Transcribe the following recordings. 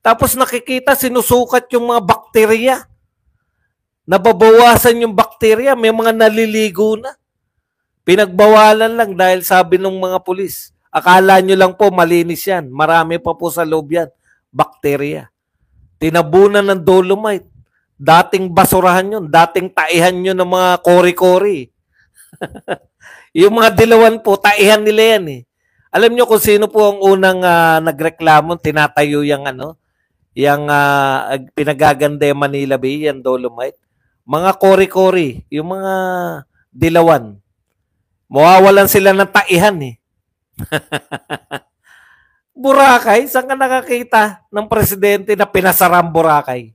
Tapos nakikita, sinusukat yung mga bakterya. Nababawasan yung bakterya, may mga naliligo na. Pinagbawalan lang dahil sabi ng mga pulis. Akala nyo lang po malinis yan. Marami pa po sa loob yan. Bakterya. Tinabunan ng dolomite. Dating basurahan yun. Dating taihan nyo ng mga kori-kori. Yung mga dilawan po, taihan nila yan eh. Alam nyo kung sino po ang unang nagreklamo, tinatayo yung yung pinagaganda yung Manila Bay, yung dolomite. Mga kori-kori, yung mga dilawan. Mawawalan sila ng taihan eh. Boracay, saan ka nakakita ng presidente na pinasarang Boracay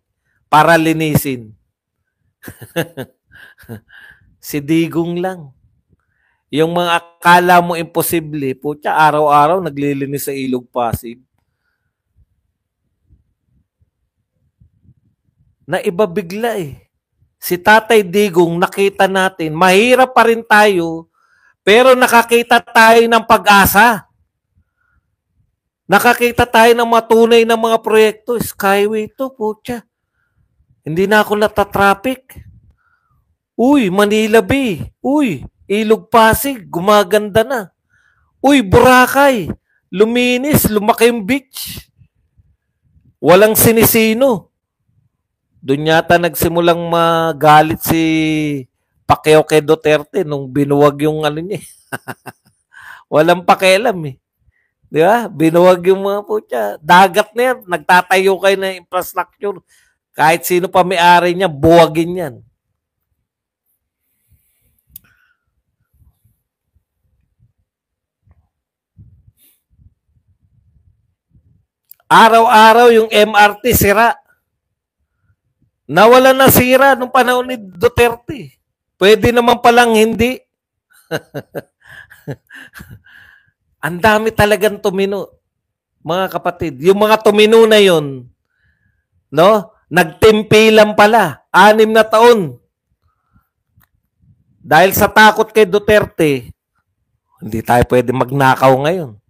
para linisin? Si Digong lang. Yung mga akala mo imposible, putya, araw-araw naglilinis sa Ilog Pasig. Na iba bigla eh. Si Tatay Digong, nakita natin, mahirap pa rin tayo, pero nakakita tayo ng pag-asa. Nakakita tayo ng matunay ng mga proyekto. Skyway to, putya. Hindi na ako natatraffic. Uy, Manila Bay. Uy, Ilog Pasig, gumaganda na. Uy, Boracay, luminis, lumaki yung beach. Walang sinisino. Doon yata nagsimulang magalit si Pacquiao kay Duterte nung binuwag yung niya. Walang pakialam eh. Di ba? Binuwag yung mga putya. Dagat na yan. Nagtatayo kayo ng infrastructure. Kahit sino pa may-ari niya, buwagin yan. Araw-araw yung MRT sira. Nawala na sira nung panahon ni Duterte. Pwede naman palang hindi. Ang dami talagang tumino. Mga kapatid, yung mga tumino na yun, no? Nagtimpilan pala. 6 na taon. Dahil sa takot kay Duterte, hindi tayo pwede magnakaw ngayon.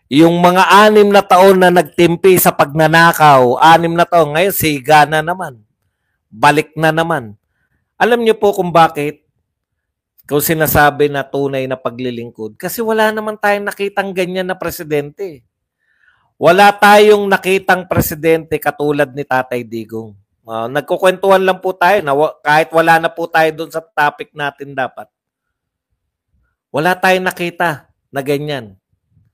Yung mga 6 na taon na nagtimpi sa pagnanakaw, 6 na taon, ngayon siga na naman. Balik na naman. Alam niyo po kung bakit? Kung sinasabi na tunay na paglilingkod. Kasi wala naman tayong nakitang ganyan na presidente. Wala tayong nakitang presidente katulad ni Tatay Digong. Nagkukwentuhan lang po tayo na kahit wala na po tayo doon sa topic natin dapat. Wala tayong nakita na ganyan.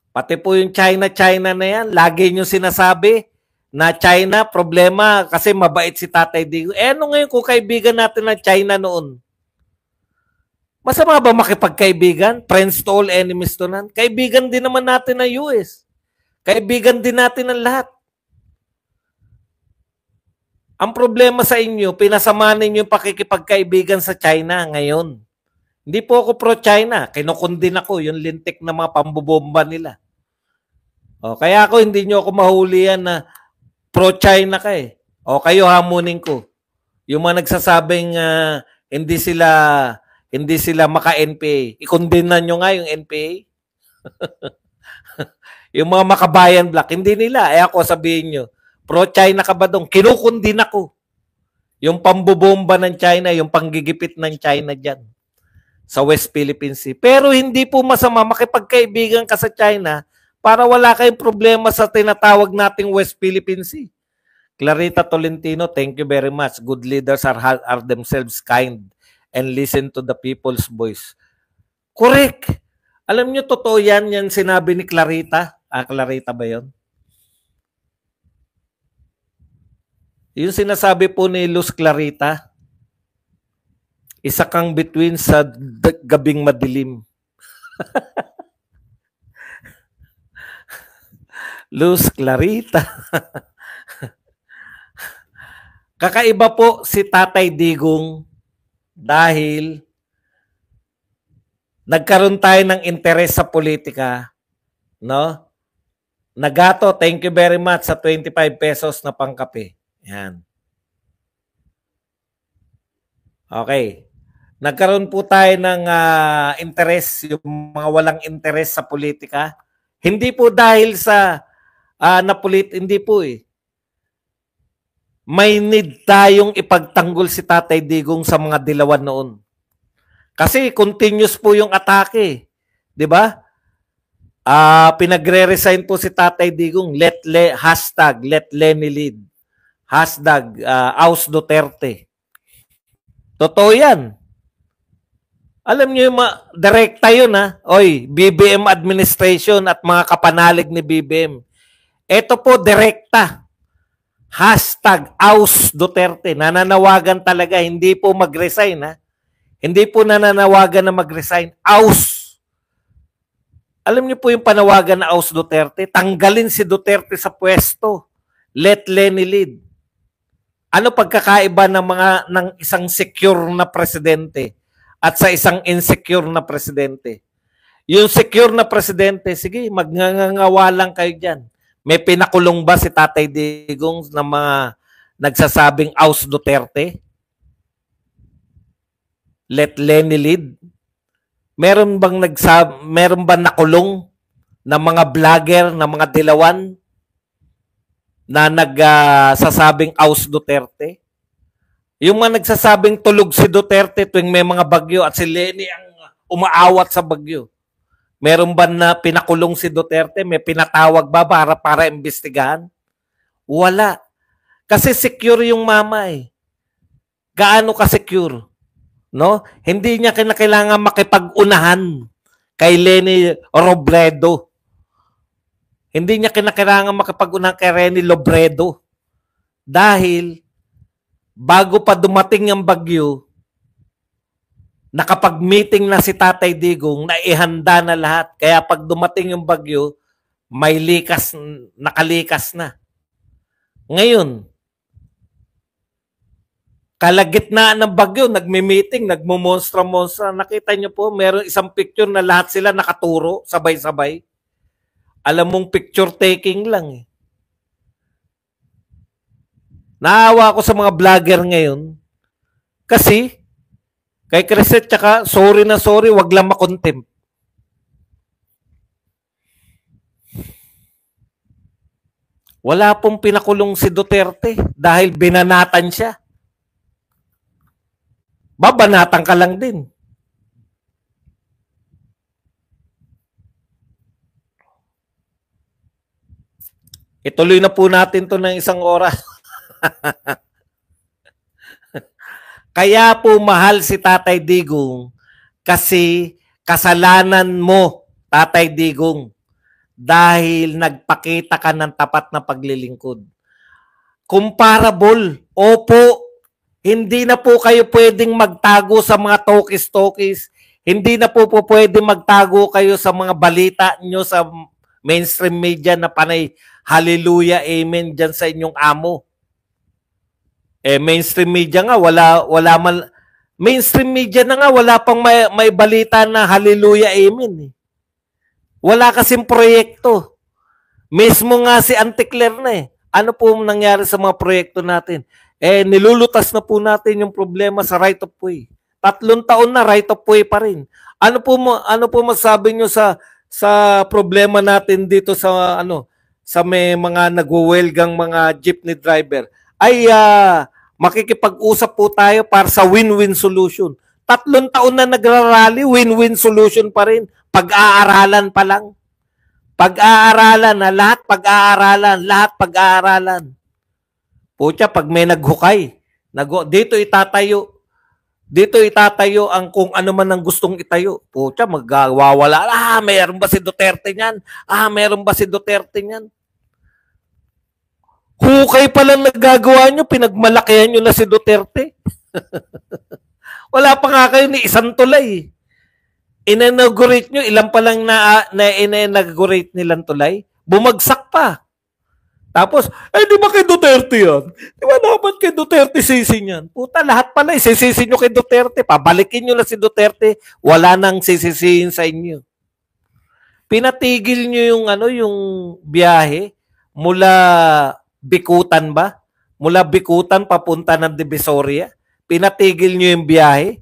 Pati po yung China na yan, lagi nyo sinasabi na China, problema kasi mabait si Tatay Digong. Ano ngayon kung kaibigan natin ng China noon? Masama ba makipagkaibigan? Friends to all, enemies to none? Kaibigan din naman natin ng US. Kaibigan din natin ng lahat. Ang problema sa inyo, pinasama ninyo yung pakikipagkaibigan sa China ngayon. Hindi po ako pro-China. Kinukundin ako yung lintik na mga pambobomba nila. Kaya ako hindi nyo ako mahuli yan na pro-China ka eh. Kayo hamunin ko. Yung mga nagsasabing hindi sila maka-NPA. Ikondinan nyo nga yung NPA. Yung mga makabayan black, hindi nila. Ako sabihin nyo, pro-China ka ba doon? Kinukundin ako. Yung pambobomba ng China, yung panggigipit ng China dyan sa West Philippine Sea. Pero hindi po masama makipagkaibigan ka sa China para wala kayong problema sa tinatawag nating West Philippine Sea. Clarita Tolentino, thank you very much. Good leaders are themselves kind and listen to the people's voice. Correct. Alam nyo, totoo yan sinabi ni Clarita. Clarita ba yun? Yung sinasabi po ni Luz Clarita, isa kang between sa gabing madilim. Luz Clarita. Kakaiba po si Tatay Digong dahil nagkaroon tayo ng interes sa politika, no? Nagato, thank you very much sa 25 pesos na pangkape. Yan. Okay. Nagkaroon po tayo ng interes, yung mga walang interes sa politika. Hindi po dahil sa hindi po eh. may need tayong ipagtanggol si Tatay Digong sa mga dilawan noon. Kasi continuous po yung atake. Di ba? Pinagre-resign po si Tatay Digong. Hashtag let Lenny lead. Hashtag Aus Duterte. Totoo yan. Alam niyo yung direkta yun ha. Oy, BBM administration at mga kapanalig ni BBM. Ito po direkta. Hashtag Aus Duterte. Nananawagan talaga. Hindi po mag-resign ha. Hindi po nananawagan na mag-resign. Aus. Alam niyo po yung panawagan na Aus Duterte? Tanggalin si Duterte sa pwesto. Let Lenny lead. Ano pagkakaiba ng isang secure na presidente at sa isang insecure na presidente? Yung secure na presidente, sige, magngangawa lang kayo dyan. May pinakulong ba si Tatay Digong na mga nagsasabing Aus Duterte? Let Lenny lead? Meron bang nakulong na mga vlogger, na mga dilawan na nagsasabing Aus Duterte? Yung mga nagsasabing tulog si Duterte tuwing may mga bagyo at si Lenny ang umaawat sa bagyo. Meron ba na pinakulong si Duterte? May pinatawag ba para imbestigahan? Wala. Kasi secure yung mama eh. Gaano ka-secure? No? Hindi niya kinakailangan makipag-unahan kay Lenny Robredo. Hindi niya kinakailangan makipag-unahan kay Lenny Robredo. Dahil bago pa dumating ang bagyo, nakapag-meeting na si Tatay Digong, naihanda na lahat. Kaya pag dumating yung bagyo, may nakalikas na. Ngayon, kalagitnaan ng bagyo, nagme-meeting, nagmumonstra-monstra. Nakita niyo po, meron isang picture na lahat sila nakaturo, sabay-sabay. Alam mong picture taking lang eh. Naawa ako sa mga vlogger ngayon kasi kay Crescent tsaka sorry na sorry, wag lang makontempt. Wala pong pinakulong si Duterte dahil binanatan siya. Babanatan ka lang din. Ituloy na po natin to ng isang oras. Kaya po mahal si Tatay Digong kasi kasalanan mo, Tatay Digong, dahil nagpakita ka ng tapat na paglilingkod. Comparable, opo, hindi na po kayo pwedeng magtago sa mga tokis-tokis. Hindi na po pwedeng magtago kayo sa mga balita nyo sa mainstream media na panay hallelujah, amen dyan sa inyong amo. Mainstream media nga, mainstream media na nga, wala pang may balita na hallelujah, amen. Wala kasing proyekto. Mismo nga si Auntie Claire na eh. Ano po nangyari sa mga proyekto natin? Nilulutas na po natin yung problema sa right of way. 3 taon na right of way pa rin. Ano po masabi nyo sa problema natin dito sa sa may mga nagwewelgang mga jeepney driver? Makikipag-usap po tayo para sa win-win solution. 3 taon na nagrarally, win-win solution pa rin. Pag-aaralan pa lang. Pag-aaralan na lahat, pag-aaralan. Pucha, pag may naghukay, dito itatayo ang kung ano man ang gustong itayo. Pucha, magwawala. Mayroon ba si Duterte niyan? Mayroon ba si Duterte niyan? Hukay pa lang nagagawa nyo, pinagmalakihan nyo na si Duterte. Wala pa nga kayo ni isang tulay. In-inaugurate nyo, ilan pa lang na in-inaugurate nilang tulay? Bumagsak pa. Tapos, di ba kay Duterte yan? Di ba dapat kay Duterte sisi niyan? Puta, lahat pala isisisi nyo kay Duterte. Pabalikin nyo na si Duterte, wala nang sisisihin sa inyo. Pinatigil nyo yung biyahe mula Bikutan ba? Mula Bikutan papunta ng Divisoria. Pinatigil nyo yung biyahe.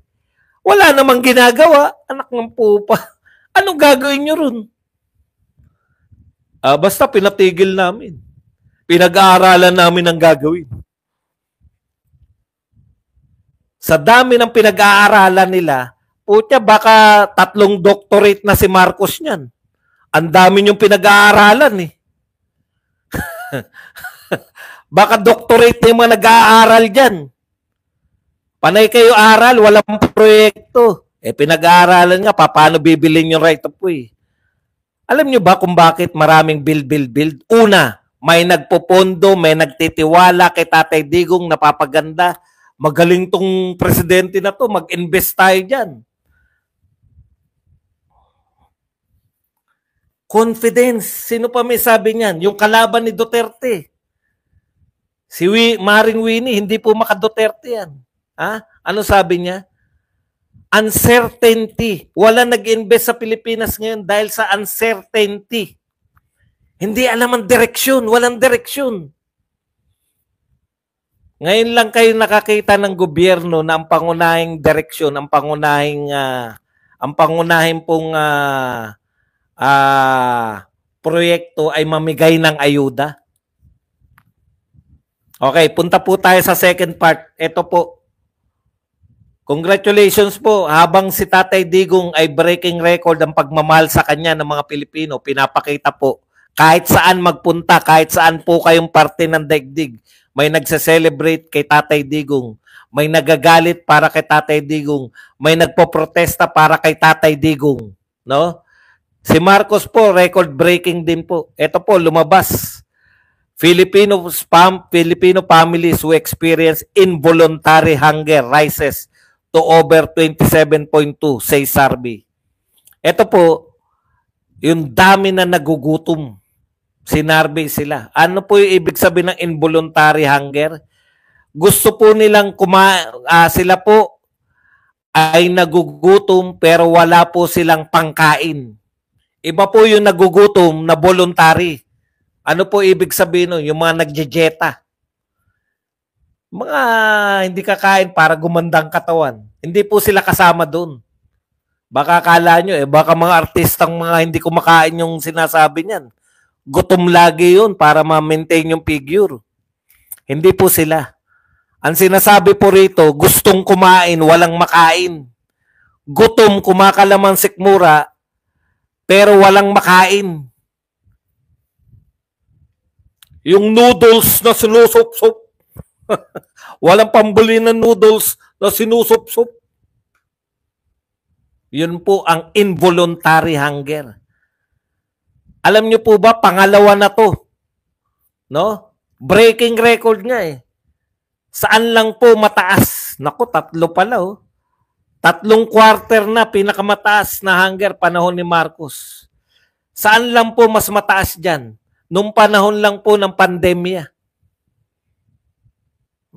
Wala namang ginagawa. Anak ng pupa. Anong gagawin nyo ron? Basta pinatigil namin. Pinag-aaralan namin ang gagawin. Sa dami ng pinag-aaralan nila, putya, baka 3 doctorate na si Marcos niyan. Ang dami niyong pinag-aaralan eh. Baka doctorate na yung mga nag-aaral dyan. Panay kayo aral, walang proyekto. Pinag-aaralan nga, paano bibilin yung right of way? Alam niyo ba kung bakit maraming build? Una, may nagpopondo, may nagtitiwala kay Tatay Digong, napapaganda. Magaling tong presidente na to, mag-invest tayo dyan. Confidence. Sino pa may sabi niyan? Yung kalaban ni Duterte. Si Maring Winnie, hindi po maka-Duterte yan. Ha? Ano sabi niya? Uncertainty. Wala nag-invest sa Pilipinas ngayon dahil sa uncertainty. Hindi alam ang direksyon. Walang direksyon. Ngayon lang kayo nakakita ng gobyerno na ang pangunahing direksyon, ang pangunahing pong proyekto ay mamigay ng ayuda. Okay, punta po tayo sa second part. Ito po. Congratulations po. Habang si Tatay Digong ay breaking record ang pagmamahal sa kanya ng mga Pilipino, pinapakita po. Kahit saan magpunta, kahit saan po kayong parte ng daigdig, may nagse-celebrate kay Tatay Digong. May nagagalit para kay Tatay Digong. May nagpoprotesta para kay Tatay Digong. No? Si Marcos po, record-breaking din po. Ito po, lumabas. Filipino families who experience involuntary hunger rises to over 27.2, says Sarbi. Ito po, yung dami na nagugutom. Sinarvey sila. Ano po yung ibig sabihin ng involuntary hunger? Gusto po nilang sila po ay nagugutom pero wala po silang pangkain. Iba po yung nagugutom na voluntary. Ano po ibig sabihin nun? Yung mga nagjejeta. Mga hindi kakain para gumandang katawan. Hindi po sila kasama doon. Baka akala nyo, baka mga artistang mga hindi kumakain yung sinasabi niyan. Gutom lagi yun para ma-maintain yung figure. Hindi po sila. Ang sinasabi po rito, gustong kumain, walang makain. Gutom, kumakalaman sikmura, pero walang makain. Yung noodles na sinusup-sup. Walang pambili ng noodles na sinusup-sup. Yun po ang involuntary hunger. Alam niyo po ba, pangalawa na to. No? Breaking record nga eh. Saan lang po mataas? Naku, 3 pala oh. 3 quarter na pinakamataas na hunger panahon ni Marcos. Saan lang po mas mataas dyan? Nung panahon lang po ng pandemya.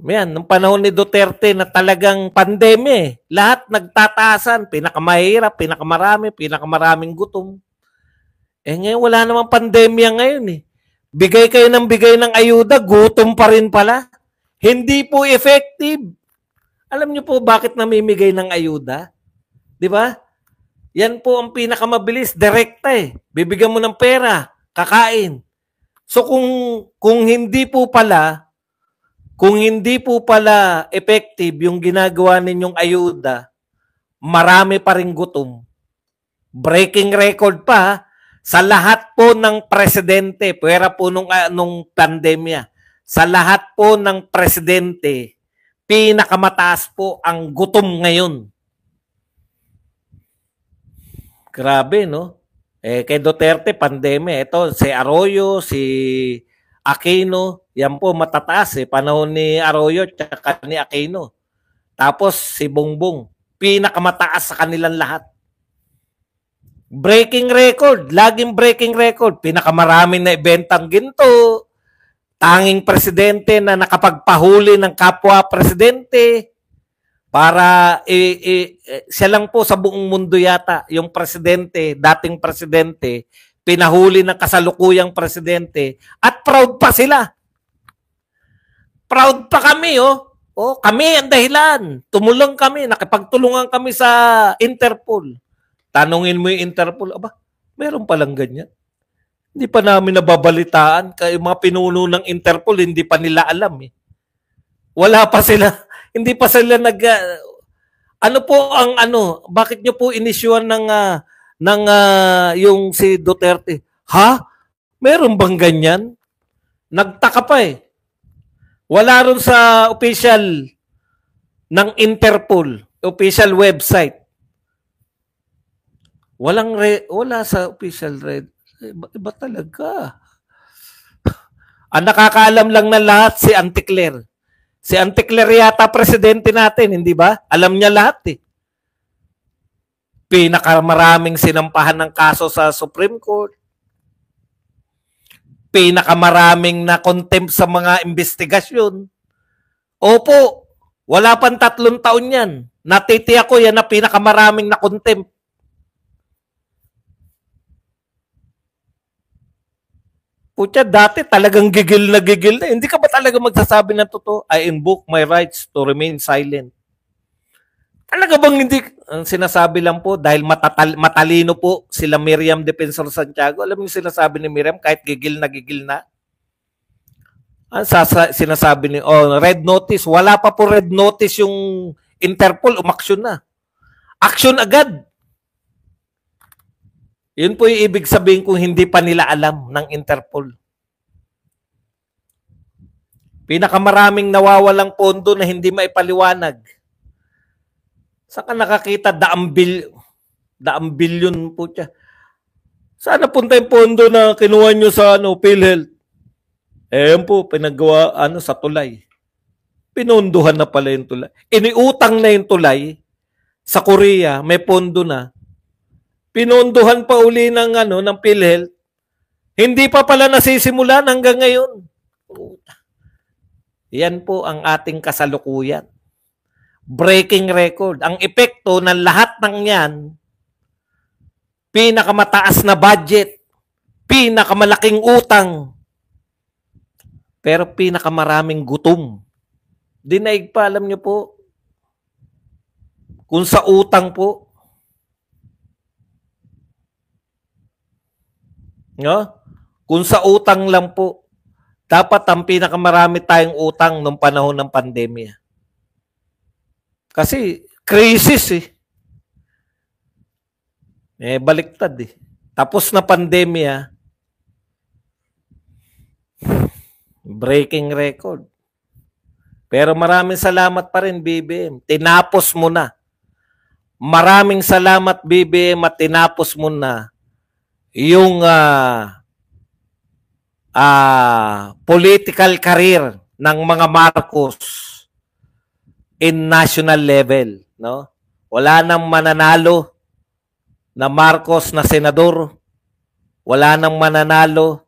Yan, nung panahon ni Duterte na talagang pandemya eh. Lahat nagtataasan, pinakamahirap, pinakamaraming gutom. Ngayon wala namang pandemya ngayon eh. Bigay kayo ng ayuda, gutom pa rin pala. Hindi po effective. Alam niyo po bakit namimigay ng ayuda? 'Di ba? Yan po ang pinakamabilis, direkta eh. Bibigyan mo ng pera, kakain. So kung hindi po pala effective yung ginagawa ninyong ayuda, marami pa ring gutom. Breaking record pa sa lahat po ng presidente, pwera po nung pandemya, sa lahat po ng presidente, pinakamataas po ang gutom ngayon. Grabe, no? Kay Duterte, pandemya. Ito, si Arroyo, si Aquino, yan po matataas eh. Panahon ni Arroyo at ni Aquino. Tapos si Bongbong, pinakamataas sa kanilang lahat. Breaking record, laging breaking record. Pinakamaraming na ibentang ginto. Tanging presidente na nakapagpahuli ng kapwa presidente para siya lang po sa buong mundo yata yung presidente, dating presidente, pinahuli ng kasalukuyang presidente at proud pa sila. Proud pa kami oh. Oh, kami ang dahilan. Tumulong kami, nakipagtulungan kami sa Interpol. Tanungin mo yung Interpol, aba, meron palang ganyan. Hindi pa namin nababalitaan. Kaya yung mga pinuno ng Interpol, hindi pa nila alam eh. Wala pa sila. Hindi pa sila ano po ang ano, bakit nyo po inisyuan yung si Duterte? Ha? Meron bang ganyan? Nagtaka pa eh. Wala ron sa official ng Interpol, official website. Wala sa official red. Iba talaga. Ang nakakaalam lang na lahat si Anticler. Si Anticler yata presidente natin, hindi ba? Alam niya lahat eh. Pinakamaraming sinampahan ng kaso sa Supreme Court. Pinakamaraming na contempt sa mga investigasyon. Opo, wala pang 3 taon yan. Natitiyak ko yan na pinakamaraming na contempt. Putya, dati talagang gigil na gigil na. Hindi ka ba talaga magsasabi ng totoo? I invoke my rights to remain silent. Talaga bang hindi? Ang sinasabi lang po, dahil matalino po sila Miriam Defensor Santiago. Alam niyo sinasabi ni Miriam, kahit gigil na. Ang sinasabi ni, red notice. Wala pa po red notice yung Interpol, umaksyon na. Action agad. Yun po yung ibig sabihin kung hindi pa nila alam ng Interpol. Pinakamaraming nawawalang pondo na hindi maipaliwanag. Saan ka nakakita? Daang bilyon po siya. Saan napunta yung pondo na kinuha nyo sa PhilHealth? Yan po, pinagawa sa tulay. Pinondohan na pala yung tulay. Iniutang na yung tulay sa Korea, may pondo na. Pinondohan pa uli ng PhilHealth. Hindi pa pala nasisimulan hanggang ngayon. Yan po ang ating kasalukuyan. Breaking record. Ang epekto ng lahat ng yan, pinakamataas na budget, pinakamalaking utang, pero pinakamaraming gutom. Dinaig pa, alam niyo po, kung sa utang po, no? Kung sa utang lang po, dapat ang pinakamarami tayong utang nung panahon ng pandemya. Kasi crisis eh. Baliktad eh. Tapos na pandemya, breaking record. Pero maraming salamat pa rin, BBM. Tinapos mo na. Maraming salamat, BBM, at tinapos mo na yung political career ng mga Marcos in national level, no? Wala nang mananalo na Marcos na senador, wala nang mananalo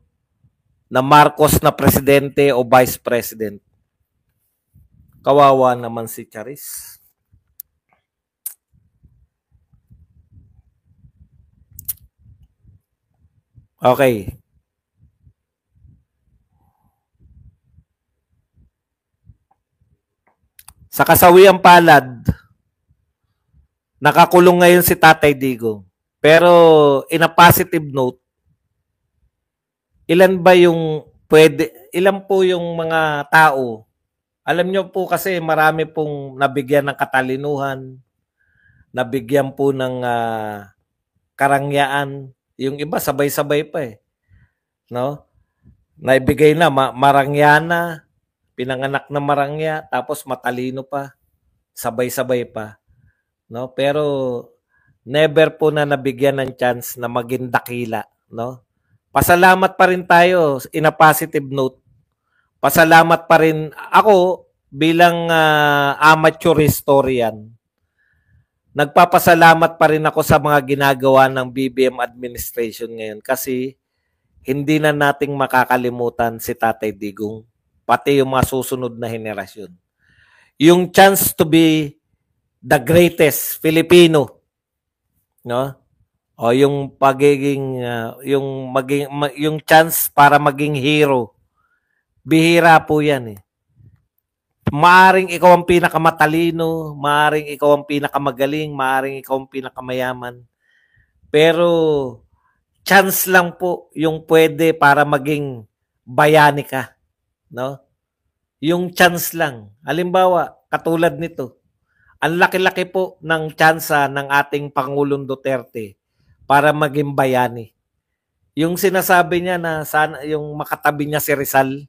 na Marcos na presidente o vice president. Kawawa naman si Charis. Okay. Sa kasawiang palad, nakakulong ngayon si Tatay Digong. Pero in a positive note, ilan po yung mga tao? Alam nyo po kasi marami pong nabigyan ng katalinuhan, nabigyan po ng karangyaan. Yung iba sabay-sabay pa eh. No? Naibigay na marangyana, pinanganak na marangya, tapos matalino pa, sabay-sabay pa. No? Pero never po na nabigyan ng chance na maging dakila. No? Pasalamat pa rin tayo in a positive note. Pasalamat pa rin ako bilang amateur historian. Nagpapasalamat pa rin ako sa mga ginagawa ng BBM administration ngayon kasi hindi na nating makakalimutan si Tatay Digong, pati yung mga susunod na henerasyon. Yung chance to be the greatest Filipino, no? O yung pagiging yung chance para maging hero. Bihira po 'yan eh. Maaring ikaw ang pinakamatalino, maaring ikaw ang pinakamagaling, maaring ikaw ang pinakamayaman. Pero chance lang po yung pwede para maging bayani ka, no? Yung chance lang. Halimbawa, katulad nito. Ang laki-laki po ng tsansa ng ating Pangulong Duterte para maging bayani. Yung sinasabi niya na sana yung makatabi niya si Rizal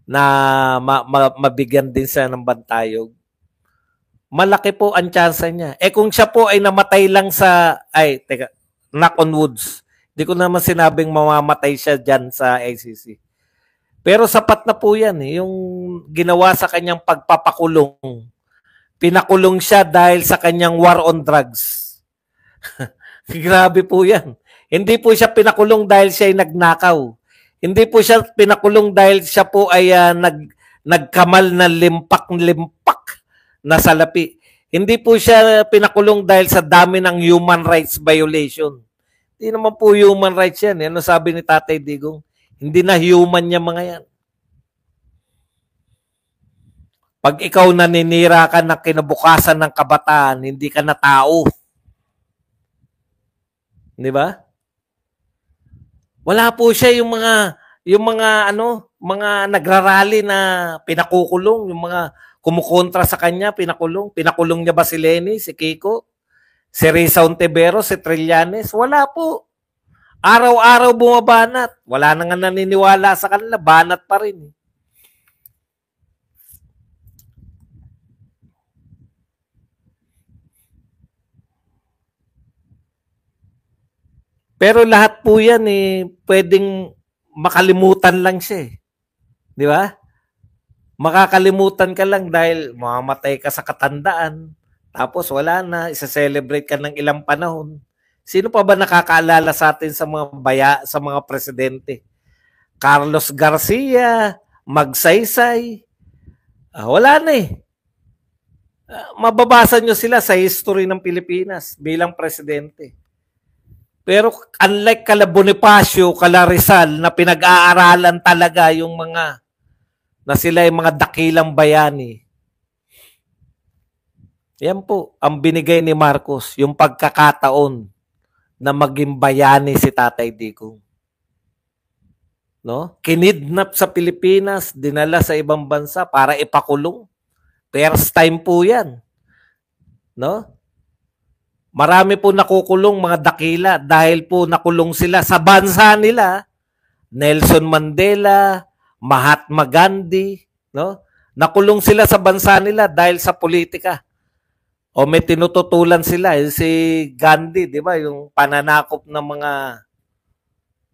na mabigyan din siya ng bantayog. Malaki po ang tsansa niya. Kung siya po ay namatay lang sa, knock on woods. Hindi ko naman sinabing mamamatay siya dyan sa ICC. Pero sapat na po yan. Yung ginawa sa kanyang pagpapakulong. Pinakulong siya dahil sa kanyang war on drugs. Grabe po yan. Hindi po siya pinakulong dahil siya ay nagnakaw. Hindi po siya pinakulong dahil siya po ay nagkamal na limpak-limpak na salapi. Hindi po siya pinakulong dahil sa dami ng human rights violation. Hindi naman po human rights yan. Ano sabi ni Tatay Digong? Hindi na human niya mga yan. Pag ikaw naninira ka ng kinabukasan ng kabataan, hindi ka na tao. Di ba? Wala po siya yung mga nagrarally na pinakukulong, yung mga kumukontra sa kanya, pinakulong. Pinakulong niya ba si Lenny, si Kiko, si Risa Ontiveros, si Trillanes? Wala po. Araw-araw bumabanat. Wala na nga naniniwala sa kanila, banat pa rin. Pero lahat po yan pwedeng makalimutan lang siya. Di ba? Makakalimutan ka lang dahil mamamatay ka sa katandaan. Tapos wala na, isa-celebrate ka ng ilang panahon. Sino pa ba nakakaalala sa atin sa sa mga presidente? Carlos Garcia, Magsaysay. Wala na mababasa nyo sila sa history ng Pilipinas bilang presidente. Pero unlike kala Bonifacio, kala Rizal na pinag-aaralan talaga yung mga na sila ay mga dakilang bayani. Yan po ang binigay ni Marcos, yung pagkakataon na maging bayani si Tatay Digong. No? Kinidnap sa Pilipinas, dinala sa ibang bansa para ipakulong. First time po yan. No? Marami po nakukulong mga dakila dahil po nakulong sila sa bansa nila. Nelson Mandela, Mahatma Gandhi, no? Nakulong sila sa bansa nila dahil sa politika. O may tinututulan sila. Si Gandhi, di ba? Yung pananakop ng mga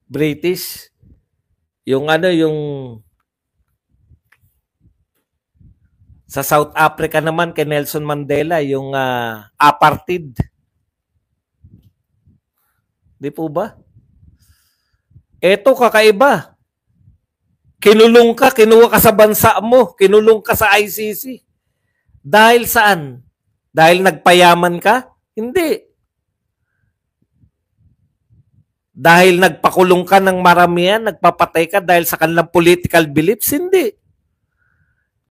British. Yung sa South Africa naman kay Nelson Mandela, yung apartheid. Di po ba? Eto kakaiba. Kinulong ka, kinuha ka sa bansa mo, kinulong ka sa ICC. Dahil saan? Dahil nagpayaman ka? Hindi. Dahil nagpakulong ka ng maramihan, nagpapatay ka dahil sa kanilang political beliefs? Hindi.